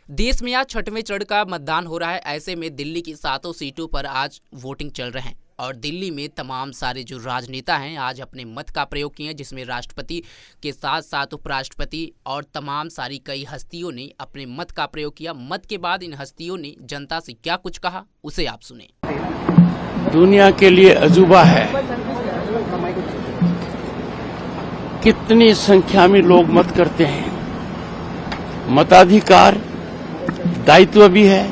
देश में आज छठवें चरण का मतदान हो रहा है। ऐसे में दिल्ली की 7 सीटों पर आज वोटिंग चल रहे हैं और दिल्ली में तमाम सारे जो राजनेता हैं आज अपने मत का प्रयोग किए हैं, जिसमें राष्ट्रपति के साथ साथ उपराष्ट्रपति और तमाम सारी कई हस्तियों ने अपने मत का प्रयोग किया। मत के बाद इन हस्तियों ने जनता से क्या कुछ कहा, उसे आप सुने। दुनिया के लिए अजूबा है, कितनी संख्या में लोग मत करते हैं। मताधिकार दायित्व भी है,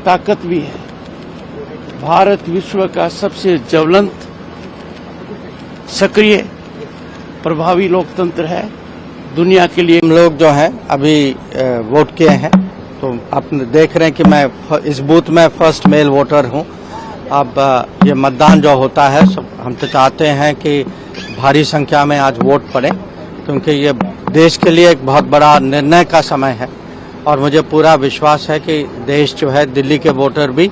ताकत भी है। भारत विश्व का सबसे ज्वलंत, सक्रिय, प्रभावी लोकतंत्र है। दुनिया के लिए हम लोग जो है अभी वोट किए हैं, तो आप देख रहे हैं कि मैं इस बूथ में फर्स्ट मेल वोटर हूं। अब ये मतदान जो होता है, हम तो चाहते हैं कि भारी संख्या में आज वोट पड़े, क्योंकि ये देश के लिए एक बहुत बड़ा निर्णय का समय है और मुझे पूरा विश्वास है कि देश जो है, दिल्ली के वोटर भी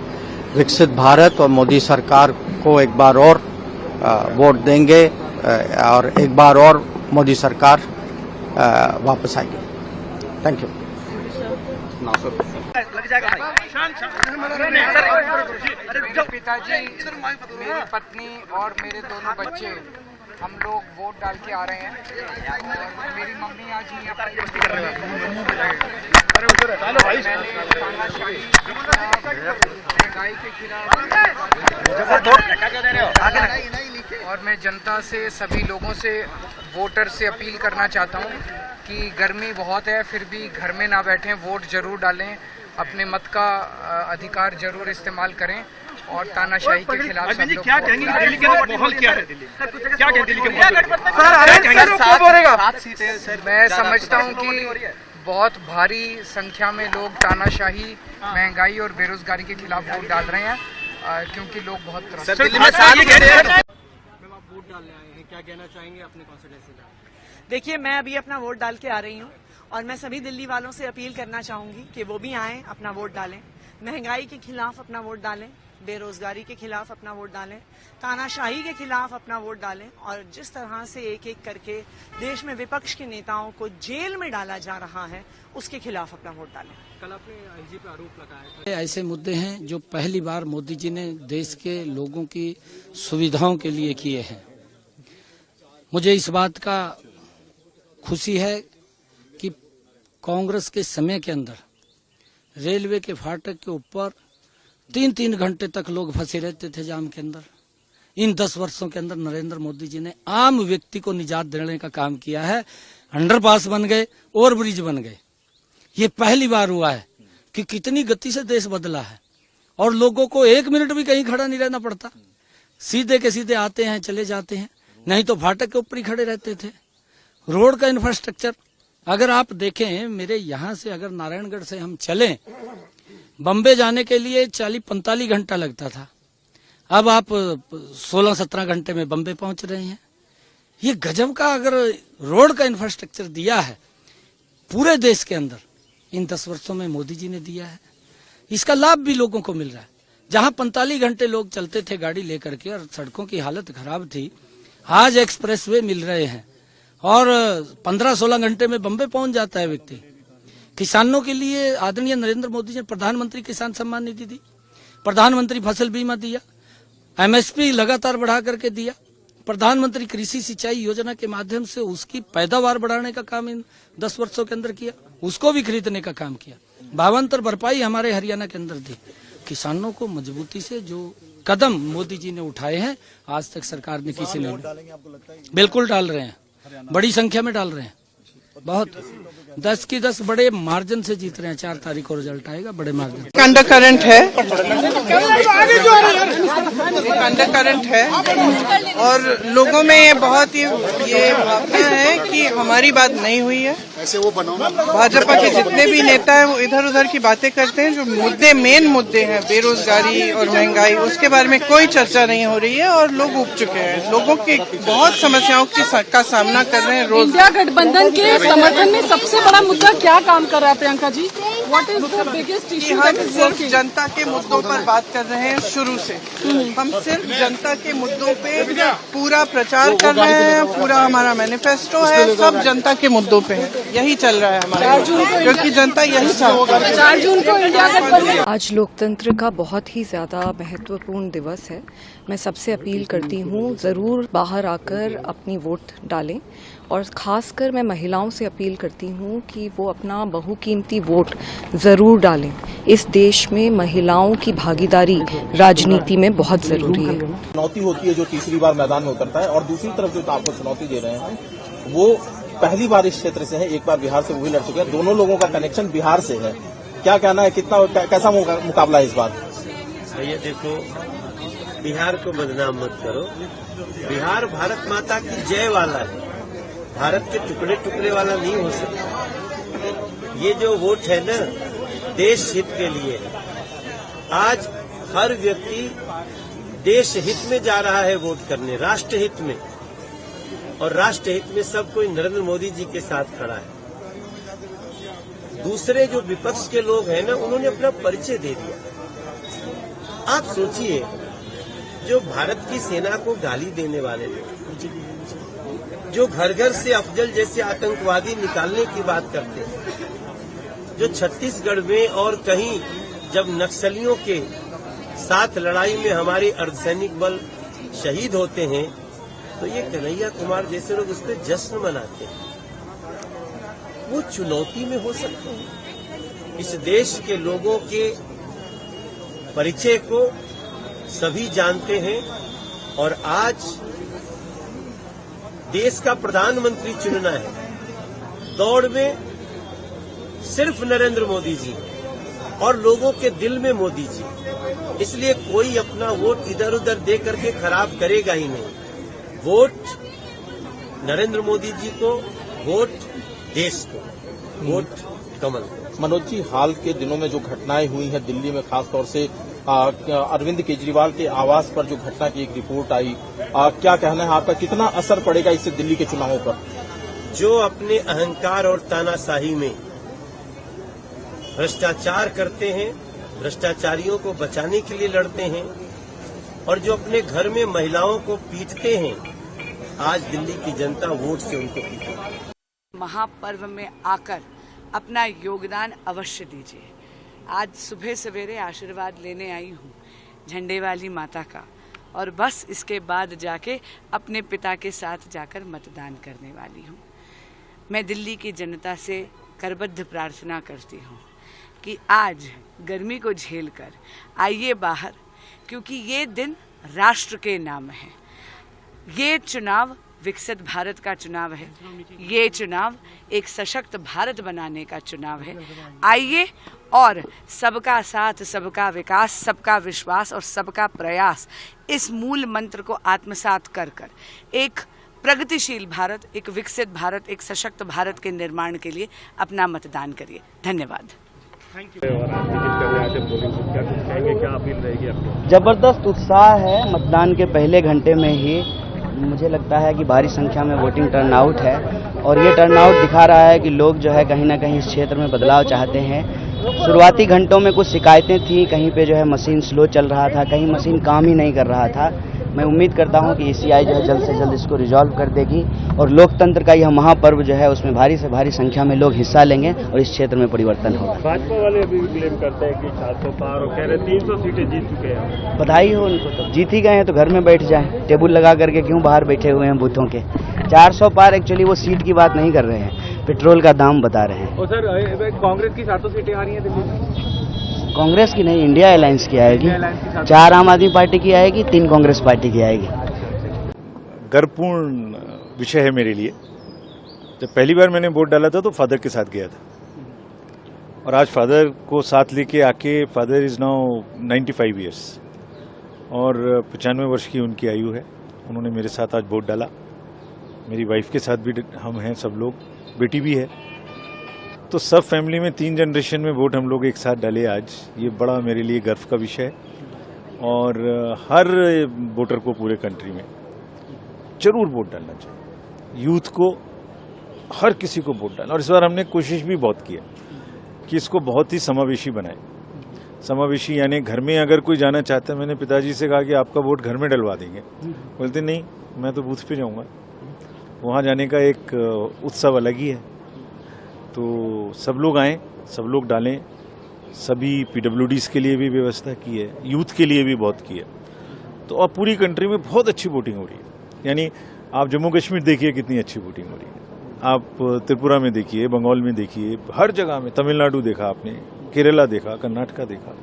विकसित भारत और मोदी सरकार को एक बार और वोट देंगे और एक बार और मोदी सरकार वापस आएगी। Thank you. पिताजी, मेरी पत्नी और मेरे दोनों बच्चे, हम लोग वोट डाल के आ रहे हैं और मेरी मम्मी आज ही महंगाई के खिलाफ और मैं जनता से, सभी लोगों से, वोटर से अपील करना चाहता हूं कि गर्मी बहुत है, फिर भी घर में ना बैठें, वोट जरूर डालें, अपने मत का अधिकार जरूर इस्तेमाल करें और तानाशाही के खिलाफ सब लोग क्या कहेंगे? दिल्ली के माहौल क्या है? क्या कहेंगे दिल्ली के माहौल? मैं समझता हूं कि बहुत भारी संख्या में लोग तानाशाही, महंगाई और बेरोजगारी के खिलाफ वोट डाल रहे हैं, क्योंकि लोग बहुत वोट डालने आए हैं, क्या कहना चाहेंगे अपने कॉन्स्टिट्यूएंसी का? देखिए, मैं अभी अपना वोट डाल के आ रही हूँ और मैं सभी दिल्ली वालों से अपील करना चाहूंगी कि वो भी आएं, अपना वोट डालें, महंगाई के खिलाफ अपना वोट डालें, बेरोजगारी के खिलाफ अपना वोट डालें, तानाशाही के खिलाफ अपना वोट डालें और जिस तरह से एक एक करके देश में विपक्ष के नेताओं को जेल में डाला जा रहा है, उसके खिलाफ अपना वोट डालें। कल आपने आईजी पे आरोप लगाया था। ऐसे मुद्दे हैं जो पहली बार मोदी जी ने देश के लोगों की सुविधाओं के लिए किए हैं। मुझे इस बात का खुशी है कि कांग्रेस के समय के अंदर रेलवे के फाटक के ऊपर 3-3 घंटे तक लोग फंसे रहते थे जाम के अंदर। इन 10 वर्षों के अंदर नरेंद्र मोदी जी ने आम व्यक्ति को निजात देने का काम किया है। अंडरपास बन गए, ओवर ब्रिज बन गए। ये पहली बार हुआ है कि कितनी गति से देश बदला है और लोगों को 1 मिनट भी कहीं खड़ा नहीं रहना पड़ता। सीधे के सीधे आते हैं, चले जाते हैं, नहीं तो फाटक के ऊपर ही खड़े रहते थे। रोड का इंफ्रास्ट्रक्चर अगर आप देखें, मेरे यहाँ से अगर नारायणगढ़ से हम चलें, बम्बे जाने के लिए 40-45 घंटा लगता था, अब आप 16-17 घंटे में बम्बे पहुंच रहे हैं। ये गजब का अगर रोड का इंफ्रास्ट्रक्चर दिया है पूरे देश के अंदर, इन 10 वर्षों में मोदी जी ने दिया है। इसका लाभ भी लोगों को मिल रहा है। जहां 45 घंटे लोग चलते थे गाड़ी लेकर के और सड़कों की हालत खराब थी, आज एक्सप्रेसवे मिल रहे हैं और 15-16 घंटे में बम्बे पहुंच जाता है व्यक्ति। किसानों के लिए आदरणीय नरेंद्र मोदी जी ने प्रधानमंत्री किसान सम्मान निधि दी, प्रधानमंत्री फसल बीमा दिया, एमएसपी लगातार बढ़ा करके दिया, प्रधानमंत्री कृषि सिंचाई योजना के माध्यम से उसकी पैदावार बढ़ाने का काम इन 10 वर्षों के अंदर किया, उसको भी खरीदने का काम किया। भावांतर भरपाई हमारे हरियाणा के अंदर दी। किसानों को मजबूती से जो कदम मोदी जी ने उठाए हैं, आज तक सरकार ने किसी ने बिल्कुल डाल रहे हैं, बड़ी संख्या में डाल रहे हैं। बहुत 10 की 10 बड़े मार्जिन से जीत रहे हैं। 4 तारीख को रिजल्ट आएगा, बड़े मार्जिन। अंडर करंट है और लोगों में ये बहुत ही भावना है कि हमारी बात नहीं हुई है। भाजपा के जितने भी नेता हैं वो इधर उधर की बातें करते हैं। जो मेन मुद्दे हैं, बेरोजगारी और महंगाई, उसके बारे में कोई चर्चा नहीं हो रही है और लोग उब चुके हैं। लोगों की बहुत समस्याओं का सामना कर रहे हैं रोज। इंडिया गठबंधन के समर्थन में सबसे बड़ा मुद्दा क्या काम कर रहा है प्रियंका जी? कि हम सिर्फ जनता के मुद्दों पर बात कर रहे हैं शुरू से। हम सिर्फ जनता के मुद्दों पे पूरा प्रचार कर रहे हैं, पूरा हमारा मैनिफेस्टो है, सब जनता के मुद्दों पे है, यही चल रहा है हमारे, क्योंकि जनता यही चाहती है। आज लोकतंत्र का बहुत ही ज़्यादा महत्वपूर्ण दिवस है। मैं सबसे अपील करती हूँ ज़रूर बाहर आकर अपनी वोट डालें, और ख़ासकर मैं महिलाओं से अपील करती हूँ कि वो अपना बहुकीमती वोट ज़रूर डालें। इस देश में महिलाओं की भागीदारी राजनीति में बहुत ज़रूरी है। चुनौती होती है जो तीसरी बार मैदान में उतरता है, और दूसरी तरफ जो आपको चुनौती दे रहे हैं वो पहली बार इस क्षेत्र से है, एक बार बिहार से वो भी लड़ चुके हैं, दोनों लोगों का कनेक्शन बिहार से है। क्या कहना है, कैसा मुकाबला है इस बार? ये देखो, बिहार को बदनाम मत करो। बिहार भारत माता की जय वाला है, भारत के टुकड़े टुकड़े वाला नहीं हो सकता। ये जो वोट है ना, देश हित के लिए है। आज हर व्यक्ति देश हित में जा रहा है वोट करने, राष्ट्र हित में, और राष्ट्र हित में सब कोई नरेंद्र मोदी जी के साथ खड़ा है। दूसरे जो विपक्ष के लोग हैं ना, उन्होंने अपना परिचय दे दिया। आप सोचिए, जो भारत की सेना को गाली देने वाले लोग, जो घर घर से अफजल जैसे आतंकवादी निकालने की बात करते हैं, जो छत्तीसगढ़ में और कहीं जब नक्सलियों के साथ लड़ाई में हमारे अर्धसैनिक बल शहीद होते हैं, तो ये कन्हैया कुमार जैसे लोग उस पर जश्न मनाते हैं। वो चुनौती में हो सकते हैं। इस देश के लोगों के परिचय को सभी जानते हैं, और आज देश का प्रधानमंत्री चुनना है। दौड़ में सिर्फ नरेंद्र मोदी जी और लोगों के दिल में मोदी जी, इसलिए कोई अपना वोट इधर उधर दे करके खराब करेगा ही नहीं। वोट नरेंद्र मोदी जी को, वोट देश को, वोट कमल। मनोज जी, हाल के दिनों में जो घटनाएं हुई हैं दिल्ली में, खासतौर से अरविंद केजरीवाल के आवास पर जो घटना की एक रिपोर्ट आई, क्या कहना है आपका, कितना असर पड़ेगा इससे दिल्ली के चुनावों पर? जो अपने अहंकार और तानाशाही में भ्रष्टाचार करते हैं, भ्रष्टाचारियों को बचाने के लिए लड़ते हैं, और जो अपने घर में महिलाओं को पीटते हैं, आज दिल्ली की जनता वोट से उनको पीटे। महापर्व में आकर अपना योगदान अवश्य दीजिए। आज सुबह सवेरे आशीर्वाद लेने आई हूँ झंडे वाली माता का, और बस इसके बाद जाके अपने पिता के साथ जाकर मतदान करने वाली हूँ। मैं दिल्ली की जनता से करबद्ध प्रार्थना करती हूँ कि आज गर्मी को झेलकर आइए बाहर, क्योंकि ये दिन राष्ट्र के नाम है। ये चुनाव विकसित भारत का चुनाव है, ये चुनाव एक सशक्त भारत बनाने का चुनाव है। आइए और सबका साथ, सबका विकास, सबका विश्वास और सबका प्रयास, इस मूल मंत्र को आत्मसात कर एक प्रगतिशील भारत, एक विकसित भारत, एक सशक्त भारत के निर्माण के लिए अपना मतदान करिए। धन्यवाद। जबरदस्त उत्साह है। मतदान के पहले घंटे में ही मुझे लगता है कि भारी संख्या में वोटिंग टर्नआउट है, और ये टर्नआउट दिखा रहा है कि लोग जो है कहीं ना कहीं इस क्षेत्र में बदलाव चाहते हैं। शुरुआती घंटों में कुछ शिकायतें थी, कहीं पे जो है मशीन स्लो चल रहा था, कहीं मशीन काम ही नहीं कर रहा था। मैं उम्मीद करता हूं कि ईसीआई जो है जल्द से जल्द इसको रिजॉल्व कर देगी, और लोकतंत्र का यह महापर्व जो है उसमें भारी से भारी संख्या में लोग हिस्सा लेंगे और इस क्षेत्र में परिवर्तन होगा। भाजपा वाले अभी भी क्लेम करते हैं कि 400 पार, और कह रहे 300 सीटें जीत चुके हैं। बधाई हो उनको, तो जीत ही गए हैं तो घर में बैठ जाएं, टेबल लगा करके क्यों बाहर बैठे हुए हैं बूथों के। 400 पार एक्चुअली वो सीट की बात नहीं कर रहे हैं, पेट्रोल का दाम बता रहे हैं। और सर, कांग्रेस की 700 सीटें आ रही हैं दिल्ली में? कांग्रेस की नहीं, इंडिया अलायंस की आएगी। 4 आम आदमी पार्टी की आएगी, 3 कांग्रेस पार्टी की आएगी। गर्वपूर्ण विषय है मेरे लिए। जब पहली बार मैंने वोट डाला था तो फादर के साथ गया था, और आज फादर को साथ लेके आके, फादर इज नाउ 95 ईयर्स और 95 वर्ष की उनकी आयु है। उन्होंने मेरे साथ आज वोट डाला। मेरी वाइफ के साथ भी हम हैं, सब लोग, बेटी भी है, तो सब फैमिली में 3 जनरेशन में वोट हम लोग एक साथ डाले आज। ये बड़ा मेरे लिए गर्व का विषय है, और हर वोटर को पूरे कंट्री में जरूर वोट डालना चाहिए। यूथ को, हर किसी को वोट डालना, और इस बार हमने कोशिश भी बहुत किया कि इसको बहुत ही समावेशी बनाए। समावेशी यानी घर में अगर कोई जाना चाहता है, मैंने पिताजी से कहा कि आपका वोट घर में डलवा देंगे, बोलते नहीं मैं तो बूथ पे जाऊंगा। वहाँ जाने का एक उत्सव अलग ही है। तो सब लोग आएँ, सब लोग डालें। सभी PWDs के लिए भी व्यवस्था की है, यूथ के लिए भी बहुत की है। तो अब पूरी कंट्री में बहुत अच्छी वोटिंग हो रही है। यानी आप जम्मू कश्मीर देखिए कितनी अच्छी वोटिंग हो रही है, आप त्रिपुरा में देखिए, बंगाल में देखिए, हर जगह में, तमिलनाडु देखा आपने, केरला देखा, कर्नाटका देखा,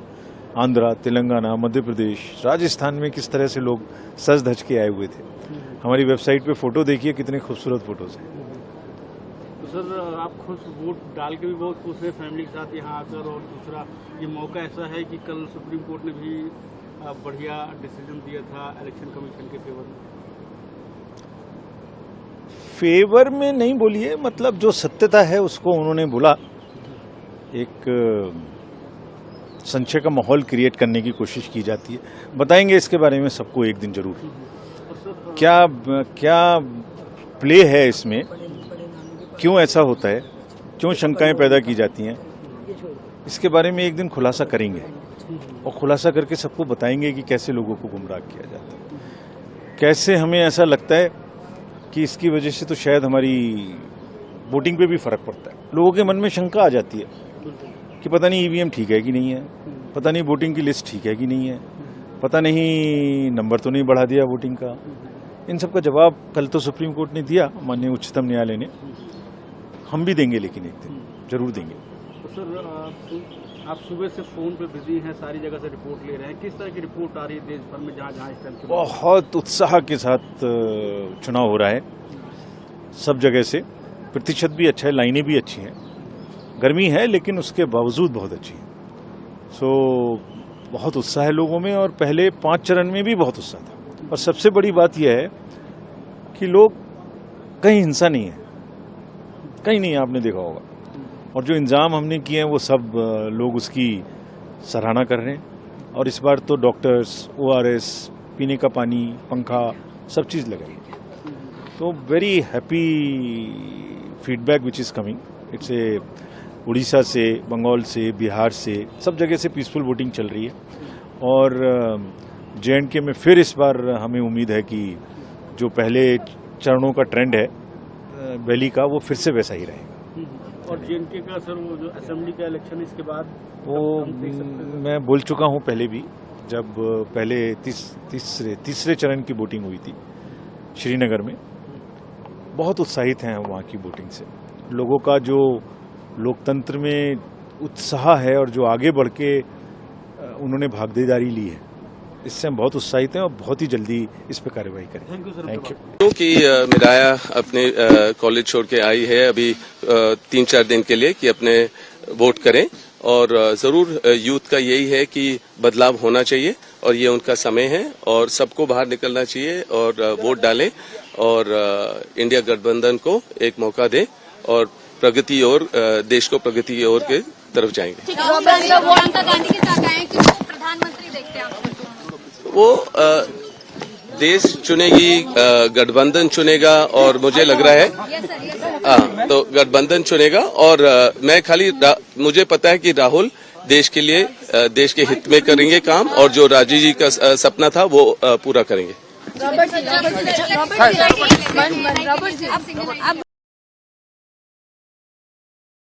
आंध्रा, तेलंगाना, मध्य प्रदेश, राजस्थान में किस तरह से लोग सज धज के आए हुए थे। हमारी वेबसाइट पे फोटो देखिए, कितने खूबसूरत फोटोज हैं। तो सर आप खुश वोट डाल के भी बहुत खुश हैं फैमिली के साथ यहाँ आकर, और दूसरा ये मौका ऐसा है कि कल सुप्रीम कोर्ट ने भी बढ़िया डिसीजन दिया था इलेक्शन कमीशन के फेवर में नहीं बोलिए, मतलब जो सत्यता है उसको उन्होंने बोला। एक संशय का माहौल क्रिएट करने की कोशिश की जाती है। बताएंगे इसके बारे में सबको एक दिन जरूर, क्या प्ले है इसमें, क्यों ऐसा होता है, क्यों शंकाएं पैदा की जाती हैं, इसके बारे में एक दिन खुलासा करेंगे। और खुलासा करके सबको बताएंगे कि कैसे लोगों को गुमराह किया जाता है, कैसे हमें ऐसा लगता है कि इसकी वजह से तो शायद हमारी वोटिंग पे भी फर्क पड़ता है। लोगों के मन में शंका आ जाती है कि पता नहीं EVM ठीक है कि नहीं है, पता नहीं वोटिंग की लिस्ट ठीक है कि नहीं है, पता नहीं नंबर तो नहीं बढ़ा दिया वोटिंग का। इन सब का जवाब कल तो सुप्रीम कोर्ट ने दिया, माननीय उच्चतम न्यायालय ने, हम भी देंगे, लेकिन एक दिन जरूर देंगे। तो सर आप सुबह से फोन पे बिजी हैं, सारी जगह से रिपोर्ट ले रहे हैं, किस तरह की रिपोर्ट आ रही है देश भर में जहाँ जहाँ इस टाइम? बहुत उत्साह के साथ चुनाव हो रहा है सब जगह से, प्रतिशत भी अच्छा है, लाइनें भी अच्छी हैं, गर्मी है लेकिन उसके बावजूद बहुत अच्छी है। सो बहुत उत्साह है लोगों में, और पहले 5 चरण में भी बहुत उत्साह था। और सबसे बड़ी बात यह है कि लोग, कहीं हिंसा नहीं है, कहीं नहीं, आपने देखा होगा। और जो इंतजाम हमने किए हैं वो सब लोग उसकी सराहना कर रहे हैं। और इस बार तो डॉक्टर्स, ORS, पीने का पानी, पंखा, सब चीज़ लगाई। तो very happy feedback which is coming. It's a Orissa से, बंगाल से, बिहार से, सब जगह से पीसफुल वोटिंग चल रही है। और JNK में फिर इस बार हमें उम्मीद है कि जो पहले चरणों का ट्रेंड है वैली का, वो फिर से वैसा ही रहेगा। और JNK का सर वो जो असेंबली का इलेक्शन इसके बाद वो मैं बोल चुका हूँ पहले भी, जब पहले तीसरे चरण की वोटिंग हुई थी श्रीनगर में, बहुत उत्साहित हैं वहाँ की वोटिंग से। लोगों का जो लोकतंत्र में उत्साह है और जो आगे बढ़ के उन्होंने भागीदारी ली है, इससे हम बहुत उत्साहित हैं और बहुत ही जल्दी इस पर कार्रवाई करेंगे। Thank you. क्योंकि मिराया अपने कॉलेज छोड़ के आई है अभी 3-4 दिन के लिए कि अपने वोट करें, और जरूर यूथ का यही है कि बदलाव होना चाहिए और ये उनका समय है, और सबको बाहर निकलना चाहिए और वोट डालें, और इंडिया गठबंधन को एक मौका दें, और प्रगति और देश को प्रगति की ओर के तरफ जाएंगे। वो देश चुनेगी, गठबंधन चुनेगा, और मुझे लग रहा है तो गठबंधन चुनेगा, और मैं खाली मुझे पता है कि राहुल देश के लिए, देश के हित में करेंगे काम, और जो राजीव जी का सपना था वो पूरा करेंगे।